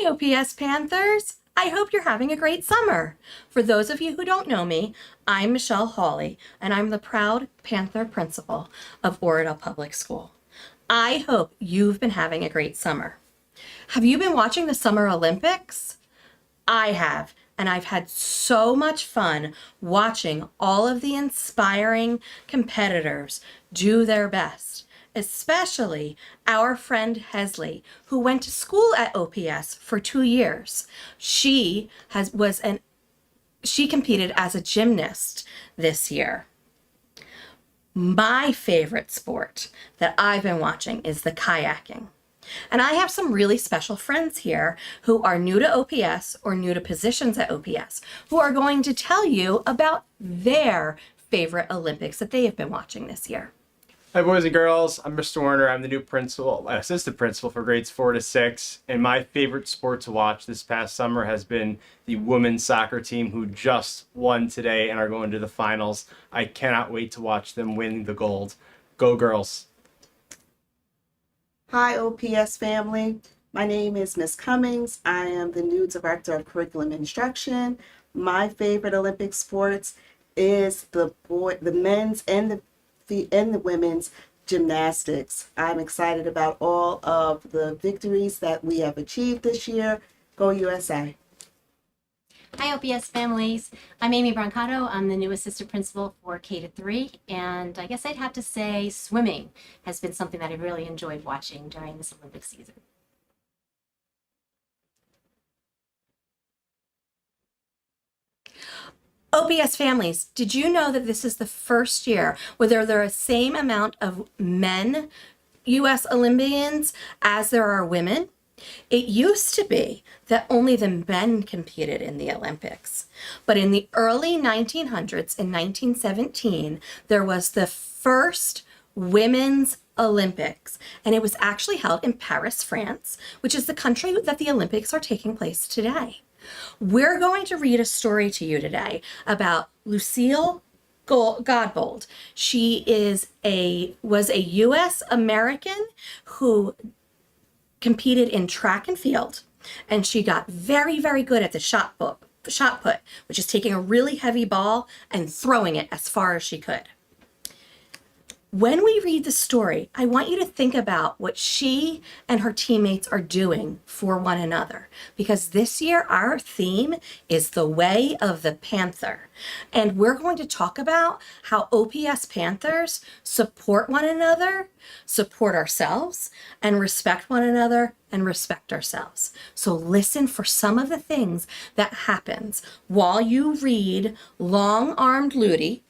Hi, OPS Panthers. I hope you're having a great summer. For those of you who don't know me, I'm Michelle Hawley, and I'm the proud Panther principal of Oradell Public School. I hope you've been having a great summer. Have you been watching the Summer Olympics? I have, and I've had so much fun watching all of the inspiring competitors do their best, especially our friend Hesley, who went to school at OPS for 2 years. She competed as a gymnast this year. My favorite sport that I've been watching is the kayaking. And I have some really special friends here who are new to OPS or new to positions at OPS who are going to tell you about their favorite Olympics that they have been watching this year. Hi, boys and girls. I'm Mr. Warner. I'm the new assistant principal for grades 4 to 6. And my favorite sport to watch this past summer has been the women's soccer team who just won today and are going to the finals. I cannot wait to watch them win the gold. Go, girls. Hi, OPS family. My name is Miss Cummings. I am the new Director of Curriculum Instruction. My favorite Olympic sports is the men's and the women's gymnastics. I'm excited about all of the victories that we have achieved this year. Go USA. Hi, OPS families. I'm Amy Brancato. I'm the new assistant principal for K-3, and I guess I'd have to say swimming has been something that I really enjoyed watching during this Olympic season. OPS families, did you know that this is the first year where there are the same amount of men U.S. Olympians as there are women? It used to be that only the men competed in the Olympics. But in the early 1900s, in 1917, there was the first Women's Olympics, and it was actually held in Paris, France, which is the country that the Olympics are taking place today. We're going to read a story to you today about Lucille Godbold. She was a U.S. American who competed in track and field, and she got very, very good at the shot put, which is taking a really heavy ball and throwing it as far as she could. When we read the story, I want you to think about what she and her teammates are doing for one another, because this year our theme is the way of the Panther. And we're going to talk about how OPS Panthers support one another, support ourselves, and respect one another and respect ourselves. So listen for some of the things that happens while you read Long-Armed Ludi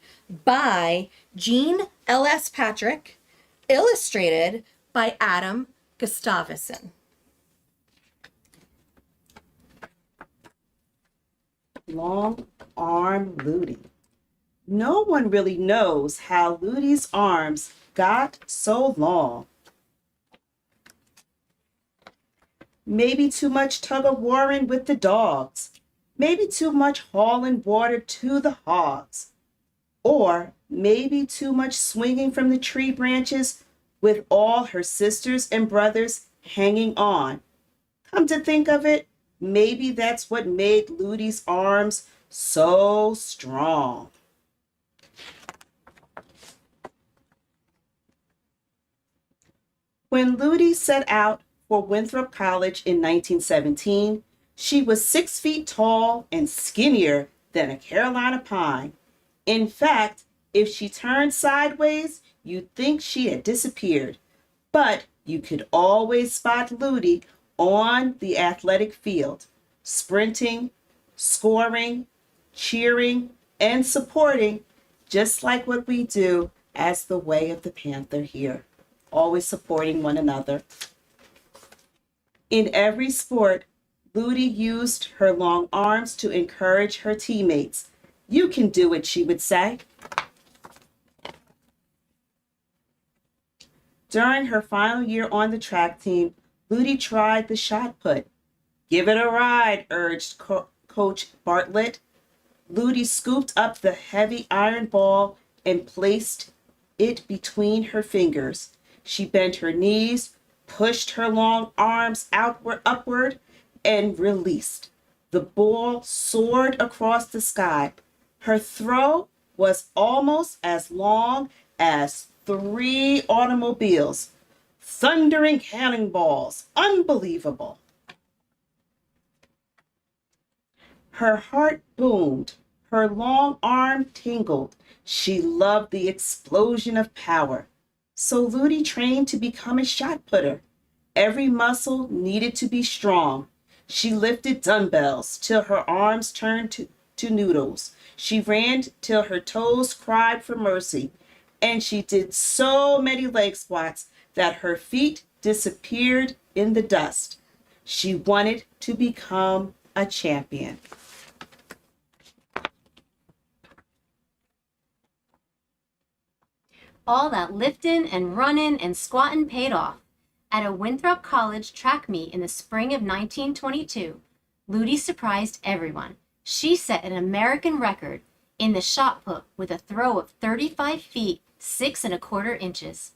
by Jean L.S. Patrick, illustrated by Adam Gustafsson. Long arm Ludi. No one really knows how Ludi's arms got so long. Maybe too much tug-of-warring with the dogs. Maybe too much hauling water to the hogs. Or maybe too much swinging from the tree branches with all her sisters and brothers hanging on. Come to think of it, maybe that's what made Ludi's arms so strong. When Ludi set out for Winthrop College in 1917, she was 6 feet tall and skinnier than a Carolina pine. In fact, if she turned sideways, you'd think she had disappeared. But you could always spot Ludi on the athletic field, sprinting, scoring, cheering, and supporting, just like what we do as the way of the Panther here, always supporting one another. In every sport, Ludi used her long arms to encourage her teammates. You can do it, she would say. During her final year on the track team, Ludi tried the shot put. Give it a ride, urged Coach Bartlett. Ludi scooped up the heavy iron ball and placed it between her fingers. She bent her knees, pushed her long arms upward, and released. The ball soared across the sky. Her throw was almost as long as 3 automobiles. Thundering cannonballs. Unbelievable. Her heart boomed. Her long arm tingled. She loved the explosion of power. So Ludi trained to become a shot putter. Every muscle needed to be strong. She lifted dumbbells till her arms turned to noodles. She ran till her toes cried for mercy. And she did so many leg squats that her feet disappeared in the dust. She wanted to become a champion. All that lifting and running and squatting paid off. At a Winthrop College track meet in the spring of 1922, Ludi surprised everyone. She set an American record in the shot put with a throw of 35 feet, 6¼ inches.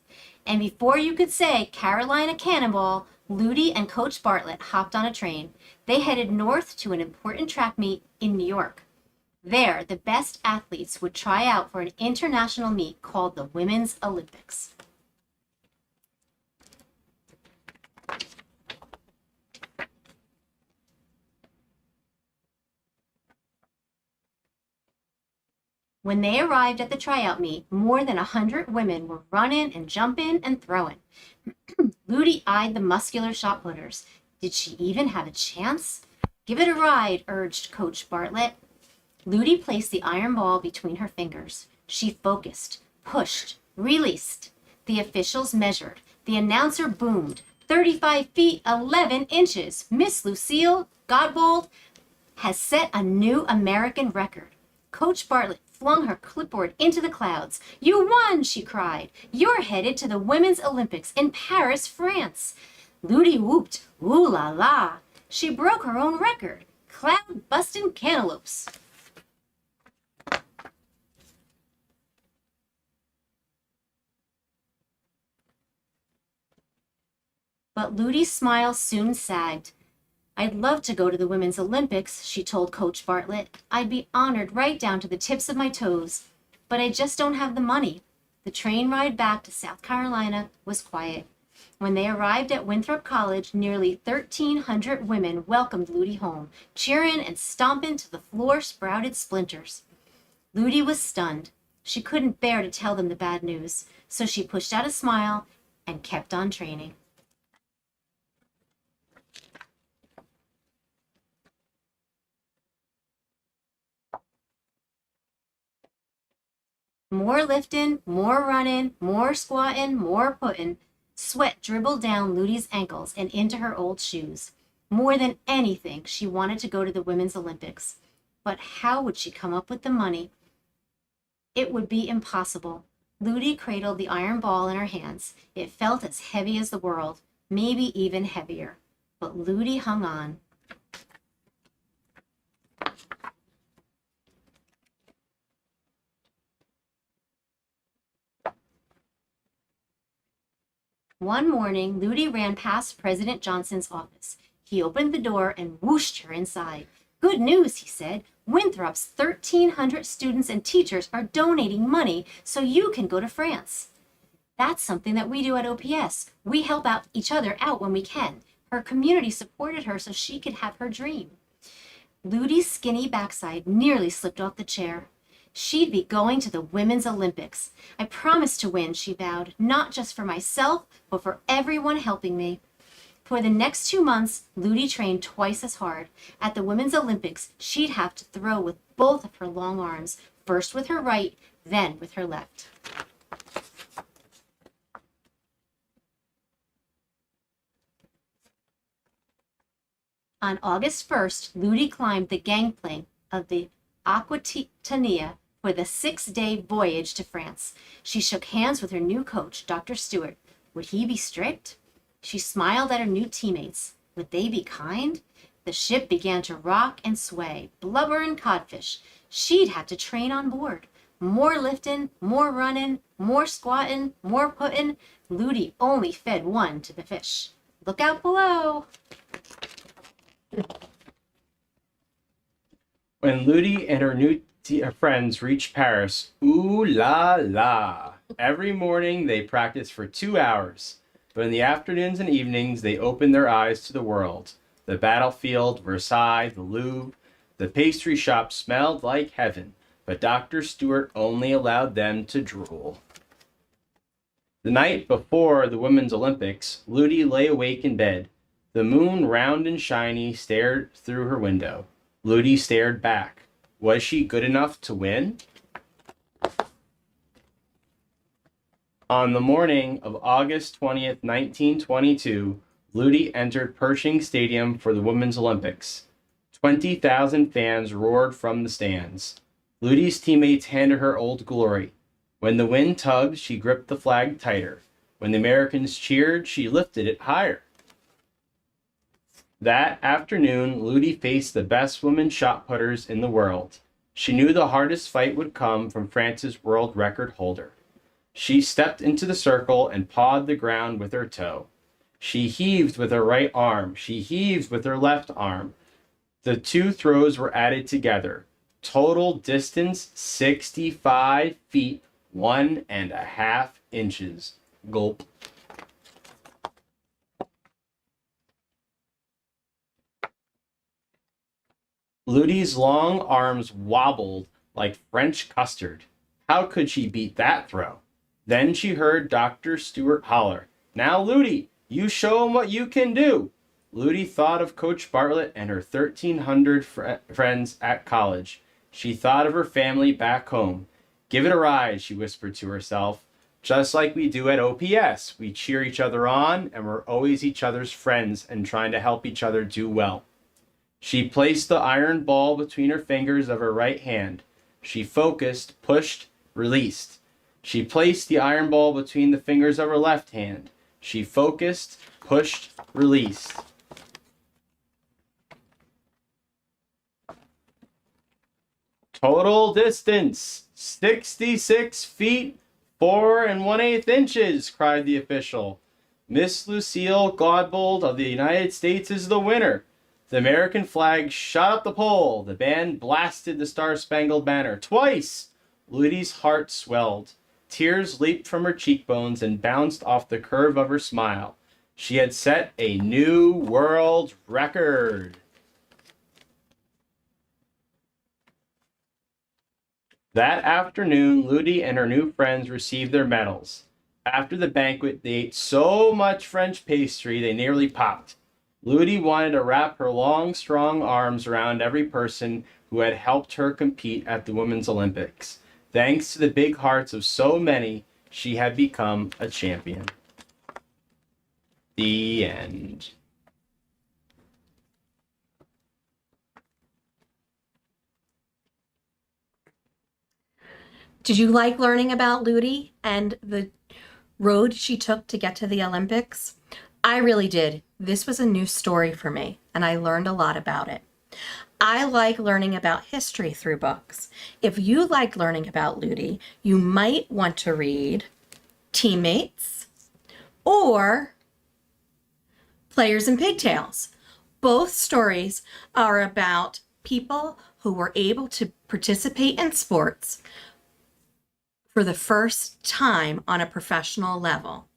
And before you could say Carolina Cannonball, Ludi and Coach Bartlett hopped on a train. They headed north to an important track meet in New York. There, the best athletes would try out for an international meet called the Women's Olympics. When they arrived at the tryout meet, more than 100 women were running and jumping and throwing. Ludi eyed the muscular shot putters. Did she even have a chance? Give it a ride, urged Coach Bartlett. Ludi placed the iron ball between her fingers. She focused, pushed, released. The officials measured. The announcer boomed. 35 feet, 11 inches. Miss Lucille Godbold has set a new American record. Coach Bartlett flung her clipboard into the clouds. You won, she cried. You're headed to the Women's Olympics in Paris, France. Ludi whooped, ooh la la. She broke her own record. Cloud-busting cantaloupes. But Ludi's smile soon sagged. I'd love to go to the Women's Olympics, she told Coach Bartlett. I'd be honored right down to the tips of my toes. But I just don't have the money. The train ride back to South Carolina was quiet. When they arrived at Winthrop College, nearly 1,300 women welcomed Ludi home, cheering and stomping till the floor sprouted splinters. Ludi was stunned. She couldn't bear to tell them the bad news, so she pushed out a smile and kept on training. More lifting, more running, more squatting, more putting. Sweat dribbled down Ludi's ankles and into her old shoes. More than anything, she wanted to go to the Women's Olympics. But how would she come up with the money? It would be impossible. Ludi cradled the iron ball in her hands. It felt as heavy as the world, maybe even heavier. But Ludi hung on. One morning, Ludi ran past President Johnson's office. He opened the door and whooshed her inside. Good news, he said. Winthrop's 1,300 students and teachers are donating money so you can go to France. That's something that we do at OPS. We help out each other out when we can. Her community supported her so she could have her dream. Ludi's skinny backside nearly slipped off the chair. She'd be going to the Women's Olympics. I promised to win, she vowed, not just for myself, but for everyone helping me. For the next 2 months, Ludi trained twice as hard. At the Women's Olympics, she'd have to throw with both of her long arms, first with her right, then with her left. On August 1st, Ludi climbed the gangplank of the Aquitania for the 6-day voyage to France. She shook hands with her new coach, Dr. Stewart. Would he be strict? She smiled at her new teammates. Would they be kind? The ship began to rock and sway, blubber and codfish. She'd have to train on board. More lifting, more running, more squatting, more putting. Ludi only fed one to the fish. Look out below. When Ludi and her new friends reached Paris, ooh la la. Every morning they practiced for 2 hours, but in the afternoons and evenings they opened their eyes to the world. The battlefield, Versailles, the Louvre, the pastry shop smelled like heaven, but Dr. Stewart only allowed them to drool. The night before the Women's Olympics, Ludi lay awake in bed. The moon, round and shiny, stared through her window. Ludi stared back. Was she good enough to win? On the morning of August 20th, 1922, Ludi entered Pershing Stadium for the Women's Olympics. 20,000 fans roared from the stands. Ludi's teammates handed her Old Glory. When the wind tugged, she gripped the flag tighter. When the Americans cheered, she lifted it higher. That afternoon, Ludi faced the best women shot putters in the world. She knew the hardest fight would come from France's world record holder. She stepped into the circle and pawed the ground with her toe. She heaved with her right arm. She heaved with her left arm. The two throws were added together. Total distance 65 feet, 1.5 inches. Gulp. Ludi's long arms wobbled like French custard. How could she beat that throw? Then she heard Dr. Stewart holler, "Now, Ludi, you show 'em what you can do." Ludi thought of Coach Bartlett and her 1,300 friends at college. She thought of her family back home. "Give it a ride," she whispered to herself. "Just like we do at OPS. We cheer each other on, and we're always each other's friends and trying to help each other do well." She placed the iron ball between her fingers of her right hand. She focused, pushed, released. She placed the iron ball between the fingers of her left hand. She focused, pushed, released. Total distance, 66 feet, 4 1/8 inches, cried the official. Miss Lucille Godbold of the United States is the winner. The American flag shot up the pole. The band blasted the Star-Spangled Banner twice. Ludi's heart swelled. Tears leaped from her cheekbones and bounced off the curve of her smile. She had set a new world record. That afternoon, Ludi and her new friends received their medals. After the banquet, they ate so much French pastry they nearly popped. Ludi wanted to wrap her long, strong arms around every person who had helped her compete at the Women's Olympics. Thanks to the big hearts of so many, she had become a champion. The end. Did you like learning about Ludi and the road she took to get to the Olympics? I really did. This was a new story for me, and I learned a lot about it. I like learning about history through books. If you like learning about Ludi, you might want to read Teammates or Players in Pigtails. Both stories are about people who were able to participate in sports for the first time on a professional level.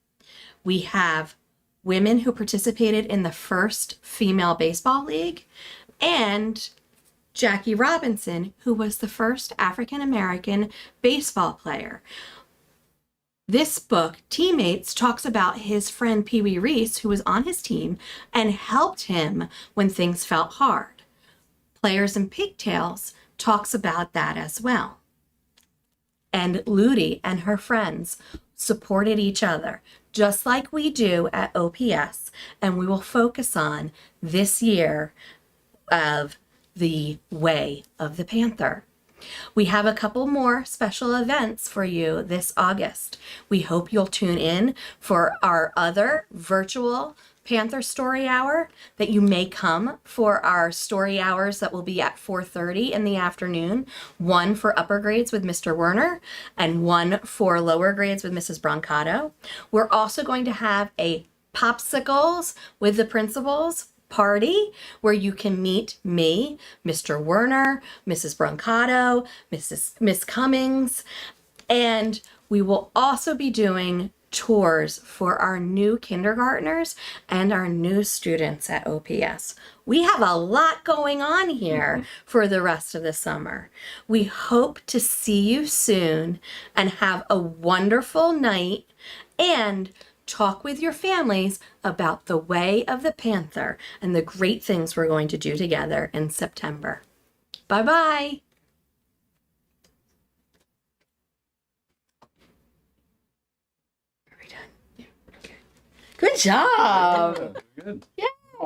We have women who participated in the first female baseball league, and Jackie Robinson, who was the first African American baseball player. This book, Teammates, talks about his friend Pee Wee Reese, who was on his team and helped him when things felt hard. Players in Pigtails talks about that as well. And Ludi and her friends supported each other, just like we do at OPS, and we will focus on this year of the Way of the Panther. We have a couple more special events for you this August. We hope you'll tune in for our other virtual Panther Story Hour, that you may come for our story hours that will be at 4:30 in the afternoon, one for upper grades with Mr. Werner and one for lower grades with Mrs. Brancato. We're also going to have a Popsicles with the principals party where you can meet me, Mr. Werner, Mrs. Brancato, Miss Cummings, and we will also be doing tours for our new kindergartners and our new students at OPS. We have a lot going on here for the rest of the summer. We hope to see you soon and have a wonderful night and talk with your families about the way of the Panther and the great things we're going to do together in September. Bye-bye. Are we done? Yeah. Good job. Good. Yeah.